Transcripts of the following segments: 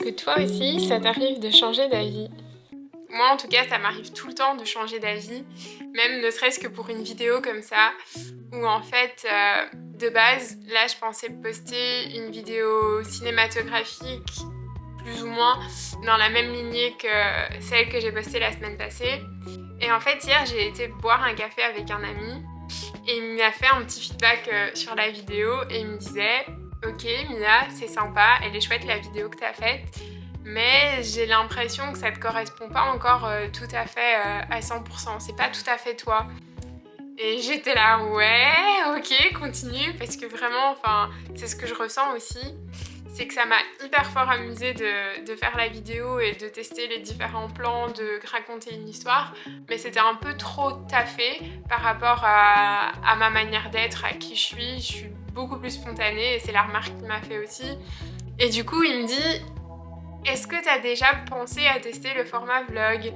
Est-ce que toi aussi, ça t'arrive de changer d'avis? Moi, en tout cas, ça m'arrive tout le temps de changer d'avis, même ne serait-ce que pour une vidéo comme ça, où en fait, de base, là, je pensais poster une vidéo cinématographique, plus ou moins, dans la même lignée que celle que j'ai postée la semaine passée. Et en fait, hier, j'ai été boire un café avec un ami, et il m'a fait un petit feedback sur la vidéo, et il me disait... Ok Mia, c'est sympa, elle est chouette la vidéo que t'as faite, mais j'ai l'impression que ça te correspond pas encore tout à fait à 100%, c'est pas tout à fait toi. Et j'étais là, ouais, ok, continue, parce que vraiment, enfin, c'est ce que je ressens aussi, c'est que ça m'a hyper fort amusée de faire la vidéo et de tester les différents plans, de raconter une histoire, mais c'était un peu trop taffé par rapport à ma manière d'être, à qui je suis beaucoup plus spontanée et c'est la remarque qu'il m'a fait aussi. Et du coup, il me dit, est-ce que t'as déjà pensé à tester le format vlog?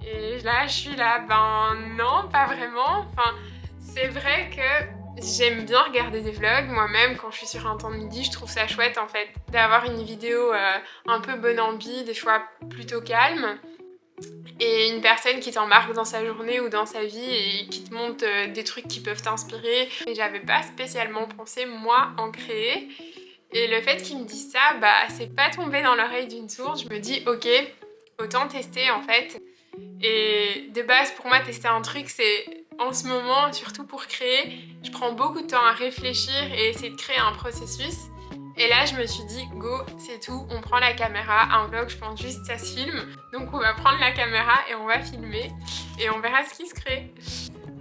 Et là, je suis là, ben non, pas vraiment. Enfin, c'est vrai que j'aime bien regarder des vlogs. Moi-même, quand je suis sur un temps de midi, je trouve ça chouette en fait d'avoir une vidéo un peu bonne ambi, des fois plutôt calme. Et une personne qui t'embarque dans sa journée ou dans sa vie et qui te montre des trucs qui peuvent t'inspirer. Et j'avais pas spécialement pensé, moi, en créer. Et le fait qu'il me dise ça, bah, c'est pas tombé dans l'oreille d'une sourde. Je me dis, ok, autant tester en fait. Et de base, pour moi, tester un truc, c'est en ce moment, surtout pour créer, je prends beaucoup de temps à réfléchir et essayer de créer un processus. Et là, je me suis dit, go, c'est tout, on prend la caméra. Un vlog, je pense juste, ça se filme. Donc, on va prendre la caméra et on va filmer. Et on verra ce qui se crée.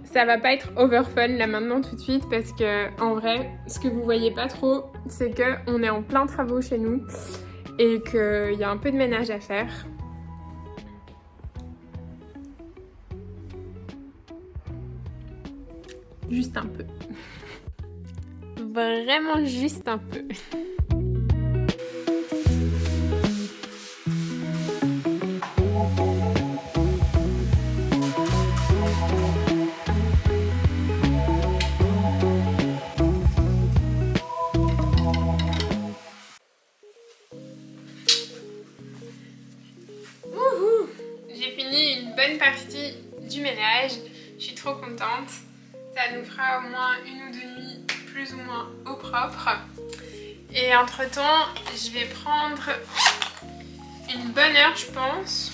Ça va pas être over fun là maintenant tout de suite parce que, en vrai, ce que vous voyez pas trop, c'est qu'on est en plein travaux chez nous et qu'il y a un peu de ménage à faire. Juste un peu. Vraiment juste un peu. Wouhou! J'ai fini une bonne partie du ménage. Je suis trop contente. Ça nous fera au moins une ou deux nuits plus ou moins au propre. Et entre temps, je vais prendre une bonne heure, je pense,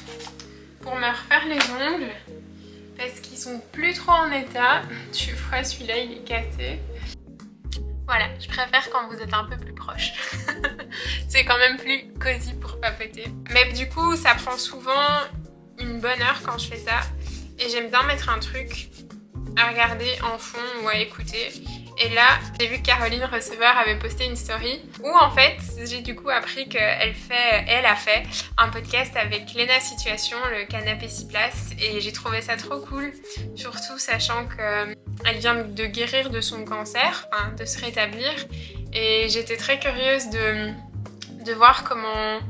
pour me refaire les ongles. Parce qu'ils sont plus trop en état. Tu vois, celui-là, il est cassé. Voilà, je préfère quand vous êtes un peu plus proche. C'est quand même plus cosy pour papoter. Mais du coup, ça prend souvent une bonne heure quand je fais ça. Et j'aime bien mettre un truc à regarder en fond ou à écouter. Et là, j'ai vu que Caroline Receveur avait posté une story où en fait, j'ai du coup appris qu'elle a fait un podcast avec Léna Situation, le canapé 6 places. Et j'ai trouvé ça trop cool, surtout sachant qu'elle vient de guérir de son cancer, enfin, de se rétablir. Et j'étais très curieuse de voir comment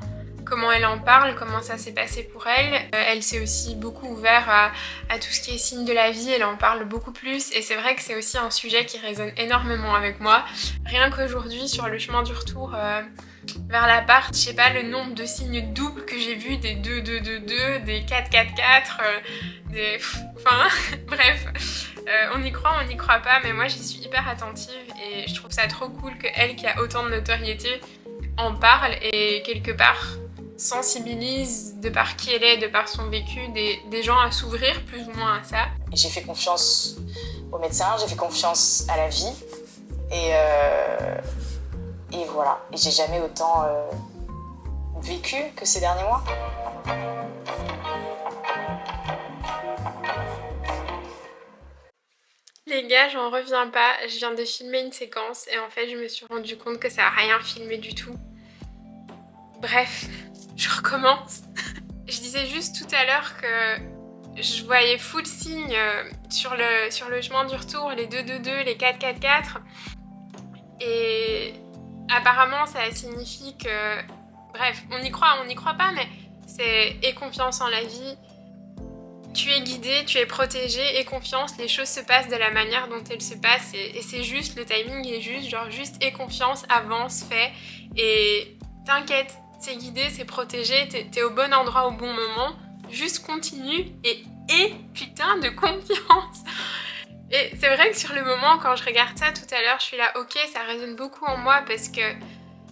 elle en parle, comment ça s'est passé pour elle. Elle s'est aussi beaucoup ouverte à tout ce qui est signe de la vie, elle en parle beaucoup plus et c'est vrai que c'est aussi un sujet qui résonne énormément avec moi. Rien qu'aujourd'hui, sur le chemin du retour vers l'appart, je sais pas le nombre de signes doubles que j'ai vus, des 2, 2, 2, 2, des 4, 4, 4, des... Enfin, bref, on y croit, on n'y croit pas, mais moi j'y suis hyper attentive et je trouve ça trop cool qu'elle qui a autant de notoriété en parle et quelque part sensibilise de par qui elle est, de par son vécu, des gens à s'ouvrir plus ou moins à ça. J'ai fait confiance aux médecins, j'ai fait confiance à la vie et voilà. Et j'ai jamais autant vécu que ces derniers mois. Les gars, j'en reviens pas, je viens de filmer une séquence et en fait je me suis rendu compte que ça a rien filmé du tout. Bref, je recommence. Je disais juste tout à l'heure que je voyais full signe sur le chemin du retour, les 2, 2, 2, les 4, 4, 4. Et apparemment ça signifie que... Bref, on y croit pas, mais c'est aie confiance en la vie. Tu es guidé, tu es protégé, aie confiance, les choses se passent de la manière dont elles se passent et c'est juste, le timing est juste, genre juste aie confiance, avance, fais et... T'inquiète, c'est guidé, c'est protégé, t'es au bon endroit au bon moment. Juste continue et aie putain de confiance. Et c'est vrai que sur le moment, quand je regarde ça tout à l'heure, je suis là, ok, ça résonne beaucoup en moi parce que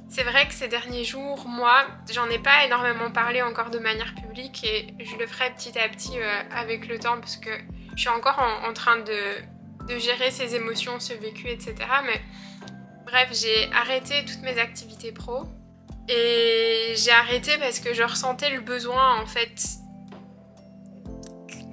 c'est vrai que ces derniers jours, moi, j'en ai pas énormément parlé encore de manière publique et je le ferai petit à petit avec le temps parce que je suis encore en train de gérer ces émotions, ce vécu, etc. Mais bref, j'ai arrêté toutes mes activités pro et j'ai arrêté parce que je ressentais le besoin en fait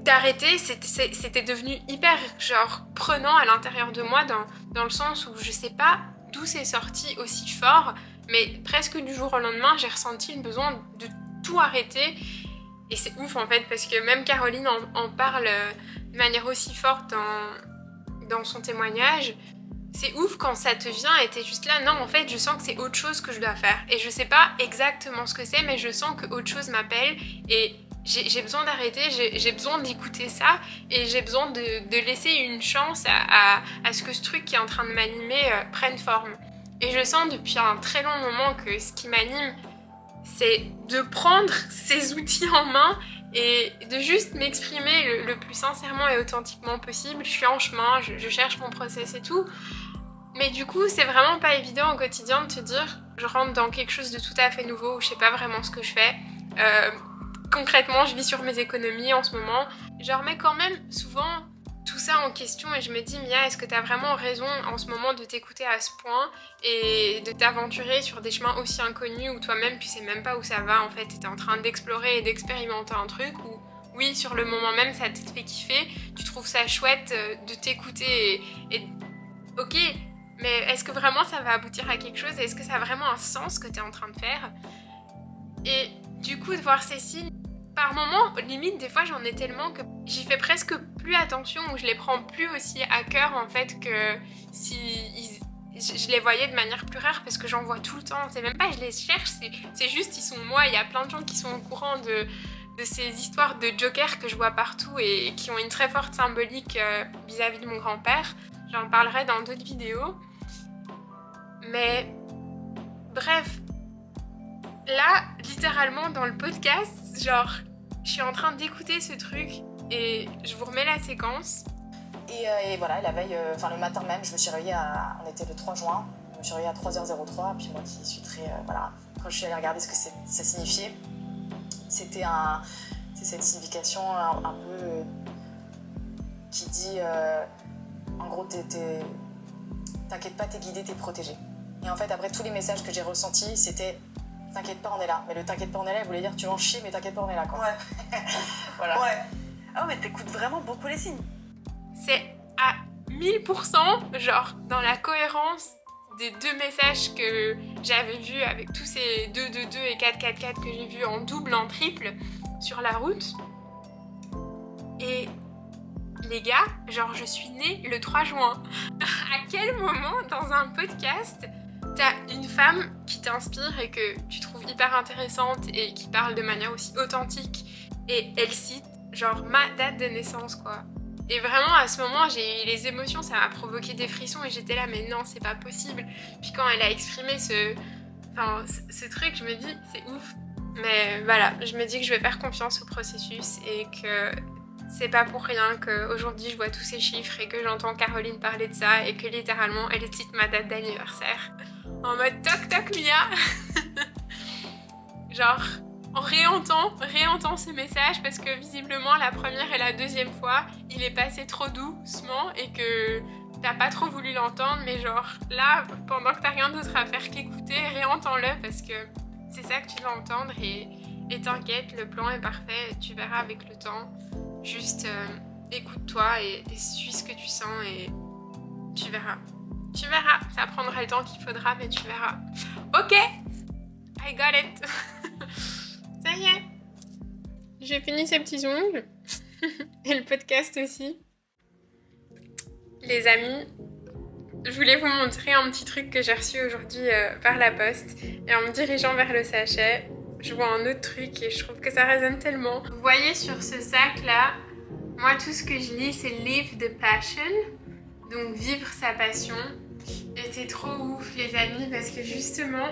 d'arrêter. C'était devenu hyper genre prenant à l'intérieur de moi dans le sens où je sais pas d'où c'est sorti aussi fort, mais presque du jour au lendemain j'ai ressenti le besoin de tout arrêter et c'est ouf en fait parce que même Caroline en parle de manière aussi forte dans son témoignage. C'est ouf quand ça te vient et t'es juste là, non en fait je sens que c'est autre chose que je dois faire et je sais pas exactement ce que c'est mais je sens que autre chose m'appelle et j'ai besoin d'arrêter, j'ai besoin d'écouter ça et j'ai besoin de laisser une chance à ce que ce truc qui est en train de m'animer prenne forme. Et je sens depuis un très long moment que ce qui m'anime, c'est de prendre ces outils en main et de juste m'exprimer le plus sincèrement et authentiquement possible. Je suis en chemin, je cherche mon process et tout. Mais du coup, c'est vraiment pas évident au quotidien de te dire je rentre dans quelque chose de tout à fait nouveau où je sais pas vraiment ce que je fais. Concrètement, je vis sur mes économies en ce moment. Je remets quand même souvent tout ça en question et je me dis Mia, est-ce que t'as vraiment raison en ce moment de t'écouter à ce point et de t'aventurer sur des chemins aussi inconnus où toi-même tu sais même pas où ça va en fait, t'es en train d'explorer et d'expérimenter un truc où oui, sur le moment même ça te fait kiffer, tu trouves ça chouette de t'écouter et ok, mais est-ce que vraiment ça va aboutir à quelque chose? Est-ce que ça a vraiment un sens ce que t'es en train de faire? Et du coup, de voir ces signes, par moments, limite, des fois, j'en ai tellement que j'y fais presque plus attention ou je les prends plus aussi à cœur, en fait, que si je les voyais de manière plus rare parce que j'en vois tout le temps. C'est même pas je les cherche, c'est juste, ils sont moi. Il y a plein de gens qui sont au courant de ces histoires de Joker que je vois partout et qui ont une très forte symbolique vis-à-vis de mon grand-père. J'en parlerai dans d'autres vidéos. Mais bref, là, littéralement dans le podcast, genre, je suis en train d'écouter ce truc et je vous remets la séquence. Et voilà, la veille, le matin même, je me suis réveillée on était le 3 juin, je me suis réveillée à 3h03, puis moi qui suis très, quand je suis allée regarder ce que ça signifiait, c'est cette signification un peu qui dit, en gros, t'inquiète pas, t'es guidé, t'es protégé. Et en fait, après tous les messages que j'ai ressentis, c'était t'inquiète pas, on est là. Mais le t'inquiète pas, on est là, il voulait dire tu vas en chier, mais t'inquiète pas, on est là, quoi. Ouais. Voilà. Ouais. Ah, mais t'écoutes vraiment beaucoup les signes. C'est à 1000%, genre, dans la cohérence des deux messages que j'avais vus avec tous ces 2, 2, 2 et 4, 4, 4 que j'ai vus en double, en triple sur la route. Et les gars, genre, je suis née le 3 juin. À quel moment, dans un podcast, t'as une femme qui t'inspire et que tu trouves hyper intéressante et qui parle de manière aussi authentique et elle cite genre ma date de naissance quoi. Et vraiment à ce moment j'ai eu les émotions, ça m'a provoqué des frissons et j'étais là mais non c'est pas possible. Puis quand elle a exprimé ce truc je me dis c'est ouf. Mais voilà, je me dis que je vais faire confiance au processus et que c'est pas pour rien qu'aujourd'hui je vois tous ces chiffres et que j'entends Caroline parler de ça et que littéralement elle cite ma date d'anniversaire. En mode toc toc Mia. Genre, on réentend ce message parce que visiblement la première et la deuxième fois, il est passé trop doucement et que t'as pas trop voulu l'entendre, mais genre là, pendant que t'as rien d'autre à faire qu'écouter, réentends-le parce que c'est ça que tu vas entendre et t'inquiète, le plan est parfait, tu verras avec le temps. Juste écoute-toi et suis ce que tu sens et tu verras. Tu verras, ça prendra le temps qu'il faudra, mais tu verras. Ok, I got it. Ça y est, j'ai fini ces petits ongles et le podcast aussi. Les amis, je voulais vous montrer un petit truc que j'ai reçu aujourd'hui par la poste et en me dirigeant vers le sachet, je vois un autre truc et je trouve que ça résonne tellement. Vous voyez sur ce sac là, moi tout ce que je lis c'est Live the Passion, donc vivre sa passion. Et c'est trop ouf les amis parce que justement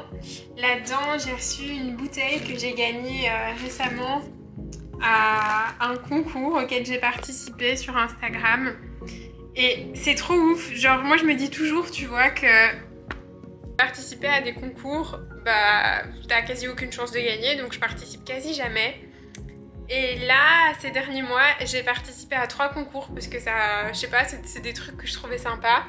là-dedans j'ai reçu une bouteille que j'ai gagnée récemment à un concours auquel j'ai participé sur Instagram. Et c'est trop ouf, genre moi je me dis toujours tu vois que participer à des concours, bah t'as quasi aucune chance de gagner donc je participe quasi jamais. Et là, ces derniers mois, j'ai participé à 3 concours parce que ça, je sais pas, c'est des trucs que je trouvais sympas.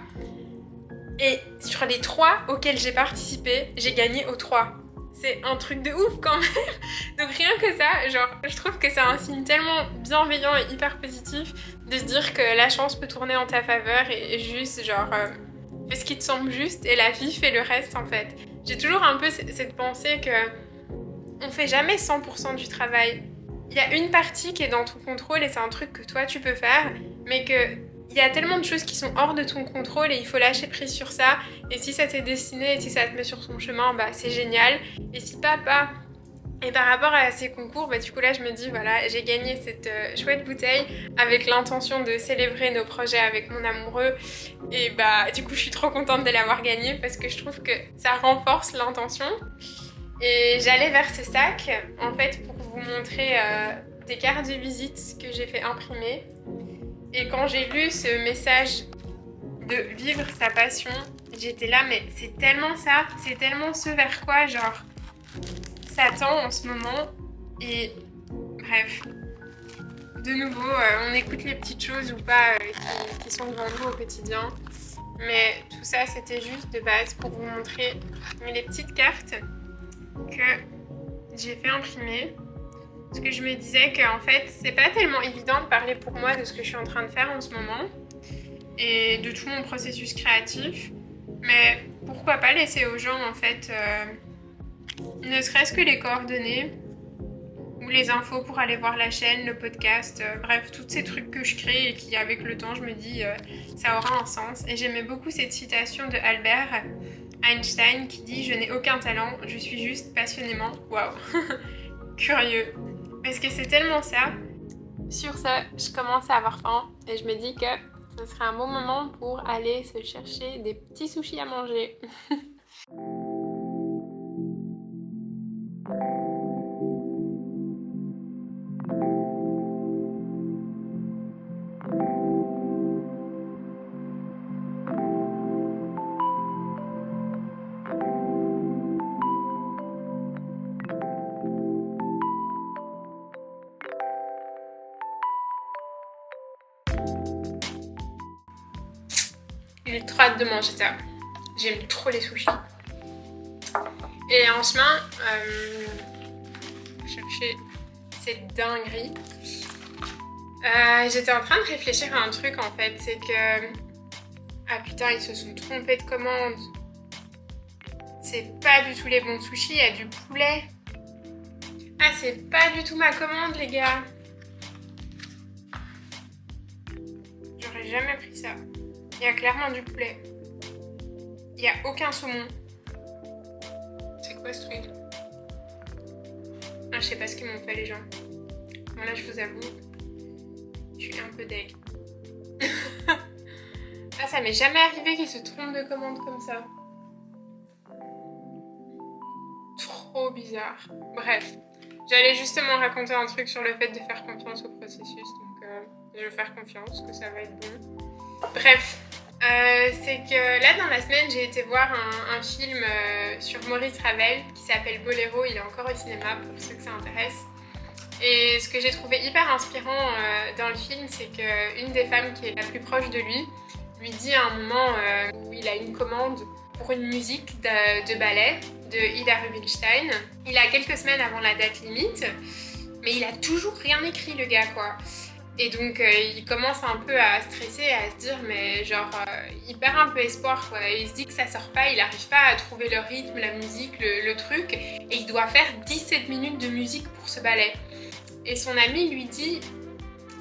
Et sur les 3 auxquels j'ai participé, j'ai gagné aux 3. C'est un truc de ouf quand même. Donc rien que ça, genre, je trouve que c'est un signe tellement bienveillant et hyper positif de se dire que la chance peut tourner en ta faveur et juste, genre, fais ce qui te semble juste et la vie fait le reste en fait. J'ai toujours un peu cette pensée que on fait jamais 100% du travail. Il y a une partie qui est dans ton contrôle et c'est un truc que toi tu peux faire, mais qu'il y a tellement de choses qui sont hors de ton contrôle et il faut lâcher prise sur ça. Et si ça t'est destiné et si ça te met sur ton chemin, bah c'est génial. Et si pas. Et par rapport à ces concours, bah du coup là je me dis voilà, j'ai gagné cette chouette bouteille avec l'intention de célébrer nos projets avec mon amoureux. Et bah du coup je suis trop contente de l'avoir gagnée parce que je trouve que ça renforce l'intention. Et j'allais vers ce sac, en fait, pour vous montrer des cartes de visite que j'ai fait imprimer. Et quand j'ai lu ce message de vivre sa passion, j'étais là, mais c'est tellement ça, c'est tellement ce vers quoi, genre, ça tend en ce moment. Et bref, de nouveau, on écoute les petites choses ou pas qui sont devant nous au quotidien. Mais tout ça, c'était juste de base pour vous montrer les petites cartes que j'ai fait imprimer parce que je me disais que en fait c'est pas tellement évident de parler pour moi de ce que je suis en train de faire en ce moment et de tout mon processus créatif, mais pourquoi pas laisser aux gens en fait ne serait-ce que les coordonnées ou les infos pour aller voir la chaîne, le podcast, bref, tous ces trucs que je crée et qui avec le temps je me dis ça aura un sens. Et j'aimais beaucoup cette citation de Albert Einstein qui dit « Je n'ai aucun talent, je suis juste passionnément, waouh, curieux ». Parce que c'est tellement ça. Sur ça, je commence à avoir faim et je me dis que ce serait un bon moment pour aller se chercher des petits sushis à manger. J'ai trop hâte de manger ça. J'aime trop les sushis. Et en chemin, chercher cette dinguerie. J'étais en train de réfléchir à un truc en fait, c'est que... Ah putain, ils se sont trompés de commande. C'est pas du tout les bons sushis, il y a du poulet. Ah, c'est pas du tout ma commande les gars. J'aurais jamais pris ça. Il y a clairement du poulet. Il n'y a aucun saumon. C'est quoi ce truc? Ah, je sais pas ce qu'ils m'ont fait les gens. Bon là je vous avoue, je suis un peu deg. Ah, ça m'est jamais arrivé qu'ils se trompent de commande comme ça. Trop bizarre. Bref, j'allais justement raconter un truc sur le fait de faire confiance au processus, donc je vais faire confiance que ça va être bon. Bref, c'est que là dans la semaine j'ai été voir un film sur Maurice Ravel qui s'appelle Boléro, il est encore au cinéma pour ceux que ça intéresse. Et ce que j'ai trouvé hyper inspirant dans le film, c'est qu'une des femmes qui est la plus proche de lui dit à un moment où il a une commande pour une musique de ballet de Ida Rubinstein. Il a quelques semaines avant la date limite, mais il a toujours rien écrit le gars quoi. Et donc il commence un peu à stresser, à se dire mais genre il perd un peu espoir quoi. Il se dit que ça sort pas, il n'arrive pas à trouver le rythme, la musique, le truc, et il doit faire 17 minutes de musique pour ce ballet. Et son ami lui dit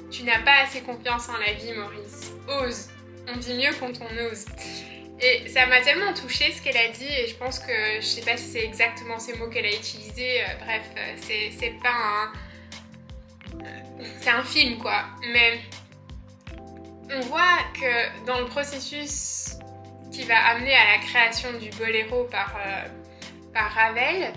tu n'as pas assez confiance en la vie Maurice, ose, on dit mieux quand on ose. Et ça m'a tellement touchée ce qu'elle a dit et je pense que je sais pas si c'est exactement ces mots qu'elle a utilisés, bref c'est pas un... C'est un film quoi, mais on voit que dans le processus qui va amener à la création du boléro par Ravel,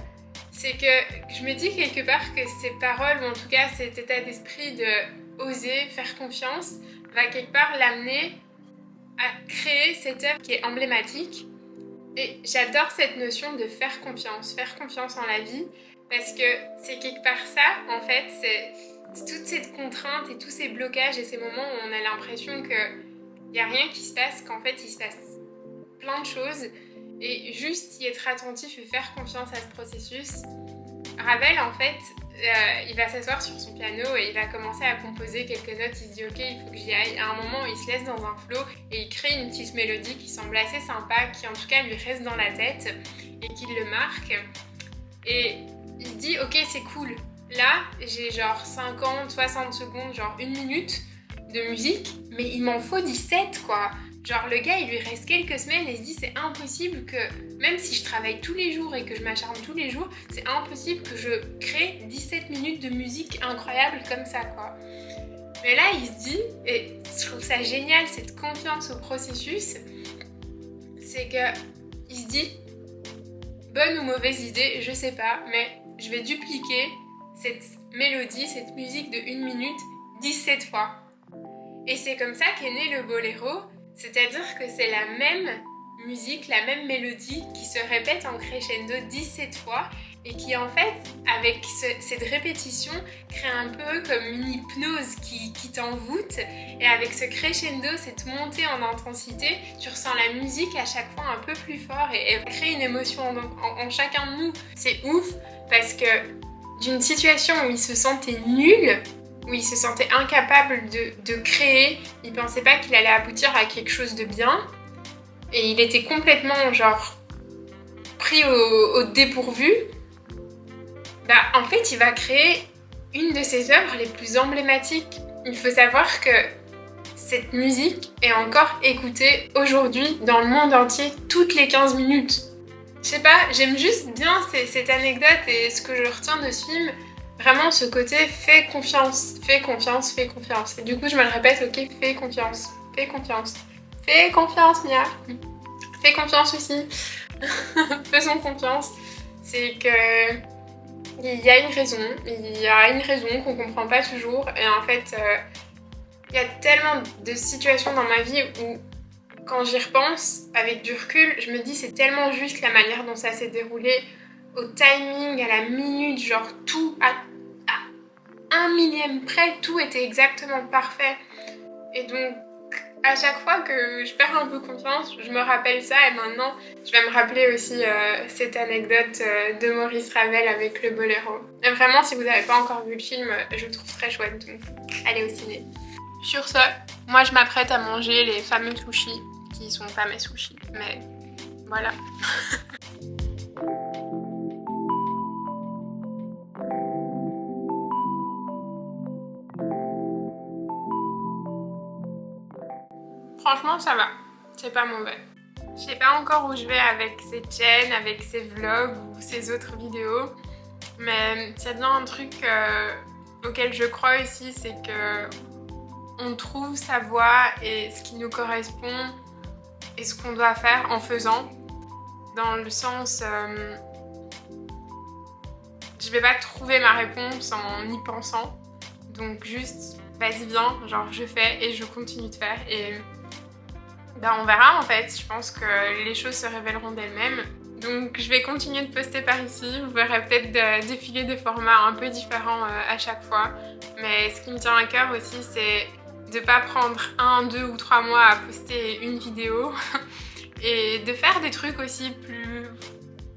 c'est que je me dis quelque part que ces paroles, ou en tout cas cet état d'esprit de oser, faire confiance, va quelque part l'amener à créer cette œuvre qui est emblématique. Et j'adore cette notion de faire confiance en la vie, parce que c'est quelque part ça, en fait, c'est toute cette contrainte et tous ces blocages et ces moments où on a l'impression qu'il n'y a rien qui se passe, qu'en fait il se passe plein de choses, et juste y être attentif et faire confiance à ce processus. Ravel, en fait, il va s'asseoir sur son piano et il va commencer à composer quelques notes. Il se dit ok, il faut que j'y aille. À un moment, il se laisse dans un flow et il crée une petite mélodie qui semble assez sympa, qui en tout cas lui reste dans la tête et qui le marque. Et il se dit ok, c'est cool. Là, j'ai genre 50, 60 secondes, genre 1 minute de musique, mais il m'en faut 17 quoi. Genre le gars, il lui reste quelques semaines et il se dit c'est impossible que, même si je travaille tous les jours et que je m'acharne tous les jours, c'est impossible que je crée 17 minutes de musique incroyable comme ça quoi. Mais là il se dit, et je trouve ça génial, cette confiance au processus, c'est que il se dit, bonne ou mauvaise idée, je sais pas, mais je vais dupliquer cette mélodie, cette musique de 1 minute 17 fois. Et c'est comme ça qu'est né le boléro. C'est-à-dire que c'est la même musique, la même mélodie qui se répète en crescendo 17 fois et qui en fait, avec cette répétition, crée un peu comme une hypnose qui t'envoûte. Et avec ce crescendo, cette montée en intensité, tu ressens la musique à chaque fois un peu plus fort et elle crée une émotion en chacun de nous. C'est ouf parce que d'une situation où il se sentait nul, où il se sentait incapable de créer, il pensait pas qu'il allait aboutir à quelque chose de bien, et il était complètement genre pris au dépourvu, bah en fait il va créer une de ses œuvres les plus emblématiques. Il faut savoir que cette musique est encore écoutée aujourd'hui dans le monde entier toutes les 15 minutes. Je sais pas, j'aime juste bien cette anecdote et ce que je retiens de ce film. Vraiment ce côté fais confiance, fais confiance, fais confiance. Et du coup je me le répète, ok, fais confiance, fais confiance. Fais confiance Mia. Fais confiance aussi. Faisons confiance. C'est que il y a une raison qu'on comprend pas toujours. Et en fait, il y a tellement de situations dans ma vie où quand j'y repense, avec du recul, je me dis c'est tellement juste la manière dont ça s'est déroulé, au timing, à la minute, genre tout à 1 millième près, tout était exactement parfait. Et donc, à chaque fois que je perds un peu confiance, je me rappelle ça et maintenant, je vais me rappeler aussi cette anecdote de Maurice Ravel avec le boléro. Et vraiment, si vous n'avez pas encore vu le film, je le trouve très chouette, donc allez au ciné. Sur ce, moi je m'apprête à manger les fameux sushis, qui sont pas mes sushis, mais voilà. Franchement, ça va. C'est pas mauvais. Je sais pas encore où je vais avec cette chaîne, avec ces vlogs ou ces autres vidéos. Mais s'il y a bien un truc auquel je crois aussi, c'est que on trouve sa voie et ce qui nous correspond et ce qu'on doit faire en faisant. Dans le sens... je vais pas trouver ma réponse en y pensant. Donc juste, vas-y viens, genre je fais et je continue de faire. Et ben on verra en fait, je pense que les choses se révéleront d'elles-mêmes. Donc je vais continuer de poster par ici, vous verrez peut-être défiler des formats un peu différents à chaque fois. Mais ce qui me tient à cœur aussi, c'est de pas prendre 1, 2 ou 3 mois à poster une vidéo et de faire des trucs aussi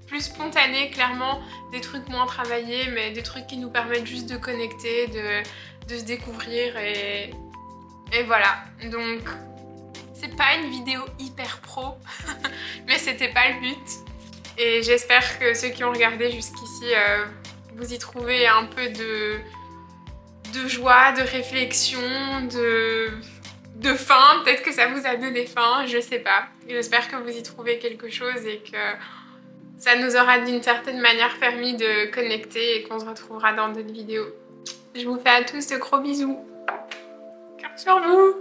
plus spontanés, clairement, des trucs moins travaillés, mais des trucs qui nous permettent juste de connecter, de se découvrir et voilà. Donc c'est pas une vidéo hyper pro, mais c'était pas le but. Et j'espère que ceux qui ont regardé jusqu'ici, vous y trouvez un peu de joie, de réflexion, de faim. Peut-être que ça vous a donné faim, je sais pas. J'espère que vous y trouvez quelque chose et que ça nous aura d'une certaine manière permis de connecter et qu'on se retrouvera dans d'autres vidéos. Je vous fais à tous de gros bisous. Cœur sur vous!